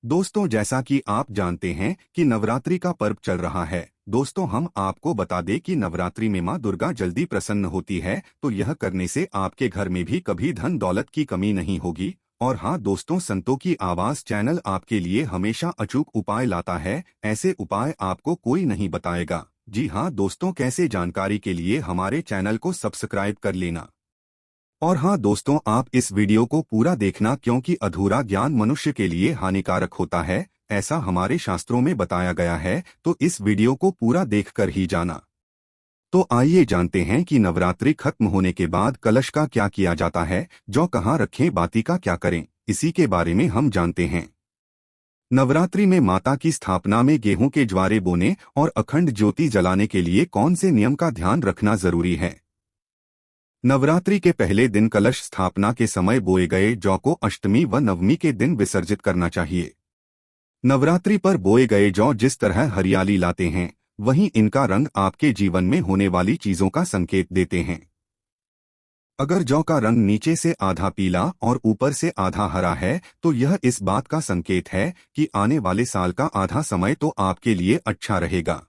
दोस्तों, जैसा कि आप जानते हैं कि नवरात्रि का पर्व चल रहा है। दोस्तों, हम आपको बता दें कि नवरात्रि में मां दुर्गा जल्दी प्रसन्न होती है, तो यह करने से आपके घर में भी कभी धन दौलत की कमी नहीं होगी। और हाँ दोस्तों, संतों की आवाज चैनल आपके लिए हमेशा अचूक उपाय लाता है। ऐसे उपाय आपको कोई नहीं बताएगा। जी हाँ दोस्तों, कैसे जानकारी के लिए हमारे चैनल को सब्सक्राइब कर लेना। और हाँ दोस्तों, आप इस वीडियो को पूरा देखना, क्योंकि अधूरा ज्ञान मनुष्य के लिए हानिकारक होता है, ऐसा हमारे शास्त्रों में बताया गया है। तो इस वीडियो को पूरा देखकर ही जाना। तो आइए जानते हैं कि नवरात्रि खत्म होने के बाद कलश का क्या किया जाता है, जौ कहाँ रखें, बाती का क्या करें, इसी के बारे में हम जानते हैं। नवरात्रि में माता की स्थापना में गेहूं के ज्वारे बोने और अखंड ज्योति जलाने के लिए कौन से नियम का ध्यान रखना जरूरी है। नवरात्रि के पहले दिन कलश स्थापना के समय बोए गए जौ को अष्टमी व नवमी के दिन विसर्जित करना चाहिए। नवरात्रि पर बोए गए जौ जिस तरह हरियाली लाते हैं, वहीं इनका रंग आपके जीवन में होने वाली चीजों का संकेत देते हैं। अगर जौ का रंग नीचे से आधा पीला और ऊपर से आधा हरा है, तो यह इस बात का संकेत है कि आने वाले साल का आधा समय तो आपके लिए अच्छा रहेगा,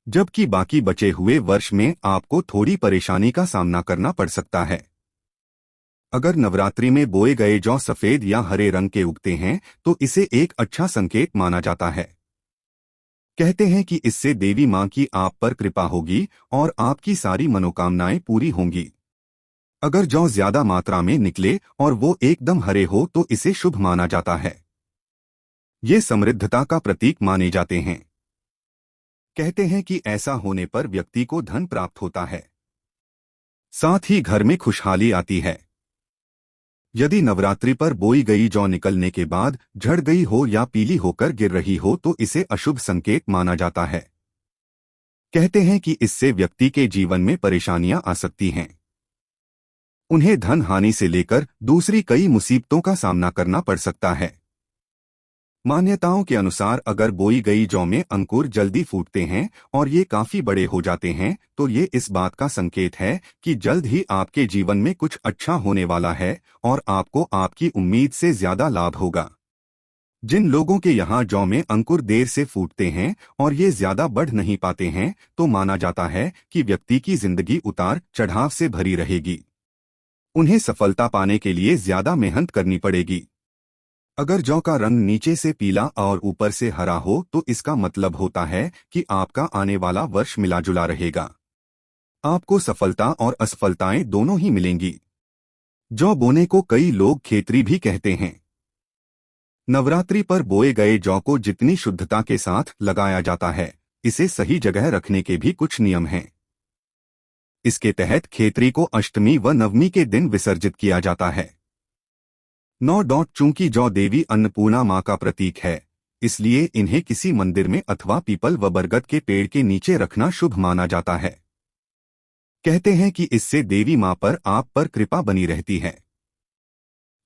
जबकि बाकी बचे हुए वर्ष में आपको थोड़ी परेशानी का सामना करना पड़ सकता है। अगर नवरात्रि में बोए गए जौ सफेद या हरे रंग के उगते हैं, तो इसे एक अच्छा संकेत माना जाता है। कहते हैं कि इससे देवी मां की आप पर कृपा होगी और आपकी सारी मनोकामनाएं पूरी होंगी। अगर जौ ज्यादा मात्रा में निकले और वो एकदम हरे हो, तो इसे शुभ माना जाता है। ये समृद्धता का प्रतीक माने जाते हैं। कहते हैं कि ऐसा होने पर व्यक्ति को धन प्राप्त होता है, साथ ही घर में खुशहाली आती है। यदि नवरात्रि पर बोई गई जौ निकलने के बाद झड़ गई हो या पीली होकर गिर रही हो, तो इसे अशुभ संकेत माना जाता है। कहते हैं कि इससे व्यक्ति के जीवन में परेशानियां आ सकती हैं। उन्हें धन हानि से लेकर दूसरी कई मुसीबतों का सामना करना पड़ सकता है। मान्यताओं के अनुसार अगर बोई गई जौ में अंकुर जल्दी फूटते हैं और ये काफी बड़े हो जाते हैं, तो ये इस बात का संकेत है कि जल्द ही आपके जीवन में कुछ अच्छा होने वाला है और आपको आपकी उम्मीद से ज्यादा लाभ होगा। जिन लोगों के यहाँ जौ में अंकुर देर से फूटते हैं और ये ज्यादा बढ़ नहीं पाते हैं, तो माना जाता है कि व्यक्ति की जिंदगी उतार चढ़ाव से भरी रहेगी। उन्हें सफलता पाने के लिए ज्यादा मेहनत करनी पड़ेगी। अगर जौ का रंग नीचे से पीला और ऊपर से हरा हो, तो इसका मतलब होता है कि आपका आने वाला वर्ष मिला जुला रहेगा। आपको सफलता और असफलताएं दोनों ही मिलेंगी। जौ बोने को कई लोग खेतरी भी कहते हैं। नवरात्रि पर बोए गए जौ को जितनी शुद्धता के साथ लगाया जाता है, इसे सही जगह रखने के भी कुछ नियम हैं। इसके तहत खेतरी को अष्टमी व नवमी के दिन विसर्जित किया जाता है। चूंकि जौ देवी अन्नपूर्णा मां का प्रतीक है, इसलिए इन्हें किसी मंदिर में अथवा पीपल व बरगद के पेड़ के नीचे रखना शुभ माना जाता है। कहते हैं कि इससे देवी मां पर आप पर कृपा बनी रहती है।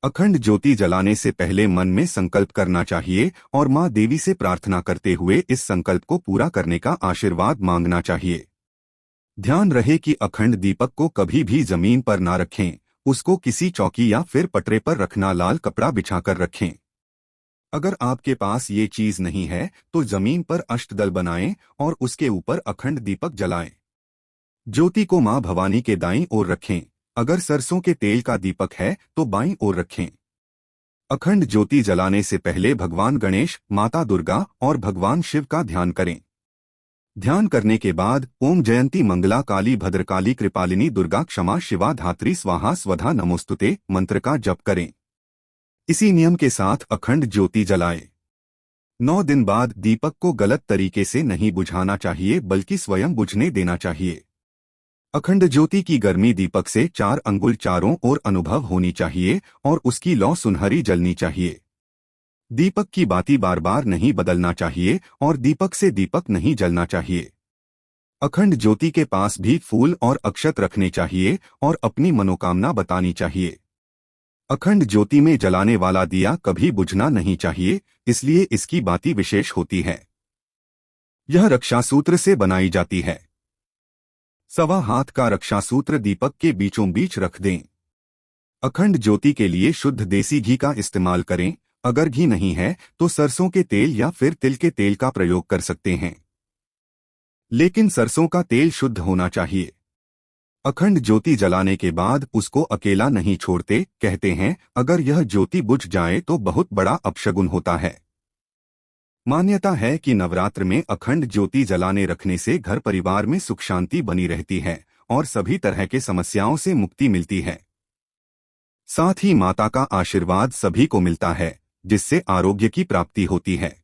अखंड ज्योति जलाने से पहले मन में संकल्प करना चाहिए और मां देवी से प्रार्थना करते हुए इस संकल्प को पूरा करने का आशीर्वाद मांगना चाहिए। ध्यान रहे कि अखंड दीपक को कभी भी जमीन पर ना रखें, उसको किसी चौकी या फिर पटरे पर रखना, लाल कपड़ा बिछाकर रखें। अगर आपके पास ये चीज नहीं है, तो जमीन पर अष्टदल बनाएं और उसके ऊपर अखंड दीपक जलाएं। ज्योति को मां भवानी के दाईं ओर रखें। अगर सरसों के तेल का दीपक है तो बाईं ओर रखें। अखंड ज्योति जलाने से पहले भगवान गणेश, माता दुर्गा और भगवान शिव का ध्यान करें। ध्यान करने के बाद ओम जयंती मंगला काली भद्रकाली कृपालिनी दुर्गा क्षमा शिवा धात्री स्वाहा स्वधा नमोस्तुते मंत्र का जप करें। इसी नियम के साथ अखंड ज्योति जलाएं। 9 दिन बाद दीपक को गलत तरीके से नहीं बुझाना चाहिए, बल्कि स्वयं बुझने देना चाहिए। अखंड ज्योति की गर्मी दीपक से 4 अंगुल चारों ओर अनुभव होनी चाहिए और उसकी लौ सुनहरी जलनी चाहिए। दीपक की बाती बार बार नहीं बदलना चाहिए और दीपक से दीपक नहीं जलना चाहिए। अखंड ज्योति के पास भी फूल और अक्षत रखने चाहिए और अपनी मनोकामना बतानी चाहिए। अखंड ज्योति में जलाने वाला दिया कभी बुझना नहीं चाहिए, इसलिए इसकी बाती विशेष होती है। यह रक्षासूत्र से बनाई जाती है। 1.25 हाथ का रक्षासूत्र दीपक के बीचों बीच रख दें। अखंड ज्योति के लिए शुद्ध देसी घी का इस्तेमाल करें। अगर घी नहीं है तो सरसों के तेल या फिर तिल के तेल का प्रयोग कर सकते हैं, लेकिन सरसों का तेल शुद्ध होना चाहिए। अखंड ज्योति जलाने के बाद उसको अकेला नहीं छोड़ते। कहते हैं अगर यह ज्योति बुझ जाए तो बहुत बड़ा अपशगुन होता है। मान्यता है कि नवरात्र में अखंड ज्योति जलाने रखने से घर परिवार में सुख शांति बनी रहती है और सभी तरह के समस्याओं से मुक्ति मिलती है। साथ ही माता का आशीर्वाद सभी को मिलता है, जिससे आरोग्य की प्राप्ति होती है।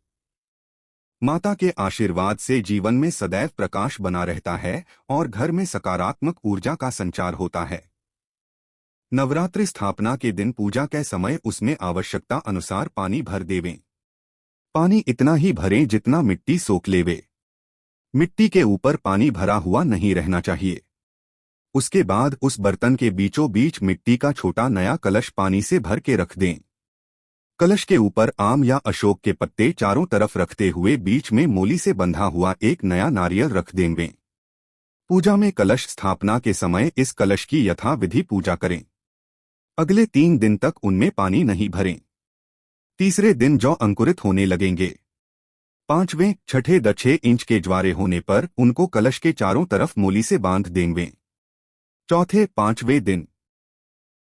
माता के आशीर्वाद से जीवन में सदैव प्रकाश बना रहता है और घर में सकारात्मक ऊर्जा का संचार होता है। नवरात्रि स्थापना के दिन पूजा के समय उसमें आवश्यकता अनुसार पानी भर देवें। पानी इतना ही भरें जितना मिट्टी सोख लेवे। मिट्टी के ऊपर पानी भरा हुआ नहीं रहना चाहिए। उसके बाद उस बर्तन के बीचों बीच मिट्टी का छोटा नया कलश पानी से भर के रख दें। कलश के ऊपर आम या अशोक के पत्ते चारों तरफ रखते हुए बीच में मोली से बंधा हुआ एक नया नारियल रख देंगे। पूजा में कलश स्थापना के समय इस कलश की यथाविधि पूजा करें। अगले 3 दिन तक उनमें पानी नहीं भरें। तीसरे दिन जौ अंकुरित होने लगेंगे। 5वें, छठे 6 इंच के ज्वारे होने पर उनको कलश के चारों तरफ मोली से बांध देंगे। चौथे 5वें दिन